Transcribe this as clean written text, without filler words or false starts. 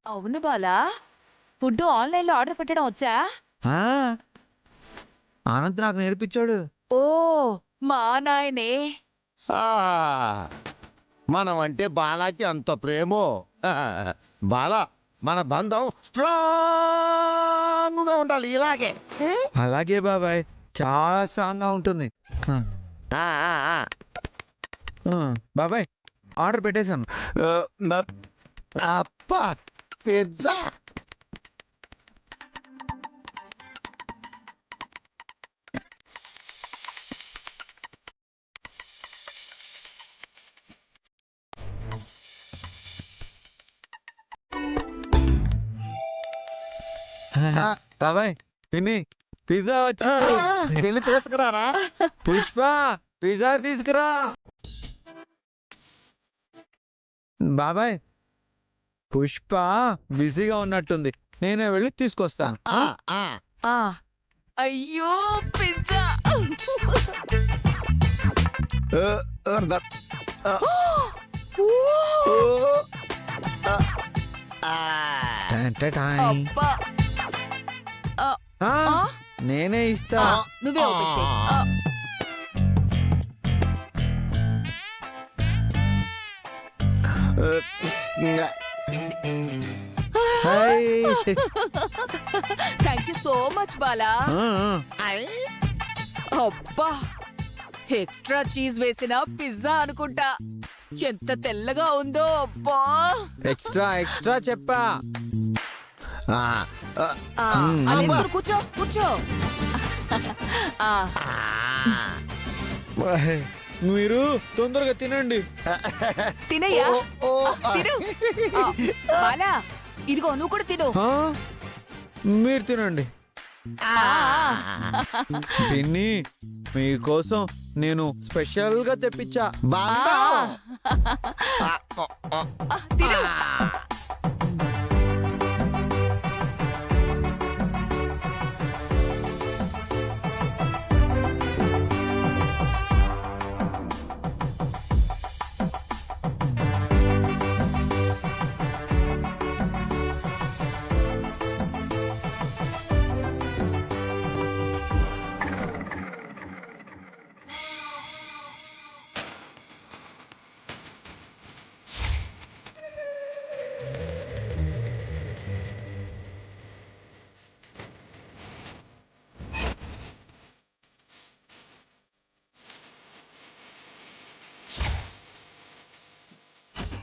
అవును బాలా. ఫుడ్ ఆన్లైన్లో ఆర్డర్ పెట్టడం వచ్చా? ఆ, ఆనంద్ నాకు నేర్పించాడు. ఓ, మా నాయనే. ఆ, మనం అంటే బాలాకి అంత ప్రేమో. బాలా, మన బంధం స్ట్రాంగ్గా ఉండాలి ఇలాగే. అలాగే బాబాయ్, చాలా స్ట్రాంగ్గా ఉంటుంది. ఆ, ఆ, ఆ, ఆ. బాబాయ్ ఆర్డర్ పెట్టేశాను. అప్పా, పిజ్జా. బాబాయ్ పిన్ని, పిజ్జా వచ్చింది. వెళ్ళి తీసుకురారా. పుష్ప, పిజ్జా తీసుకురా. బాబాయ్, పుష్ప బిజీగా ఉన్నట్టుంది, నేనే వెళ్ళి తీసుకొస్తాను. ఆ, ఆ. ఆ, అయ్యో పిజ్జా. ఓ, అబ్బా. ఆ, నేనే ఇస్తా. నువ్వే ఓపెన్ చెయ్. Thank you so much Bala. అబ్బా, ఎక్స్ట్రా చీజ్ వేసిన పిజ్జా అనుకుంటా. ఎంత తెల్లగా ఉందో అబ్బా. ఎక్స్ట్రా ఎక్స్ట్రా చెప్పా. అదేంటి, కూర్చో కూర్చో. ఆ, మీరు తొందరగా తినండి. తినయ్యా, తిను. బాలా, ఇదిగో నువ్వు కూడా తిను. మీరు తినండి. పిన్ని, మీకోసం నేను స్పెషల్ గా తెప్పించా. తిను.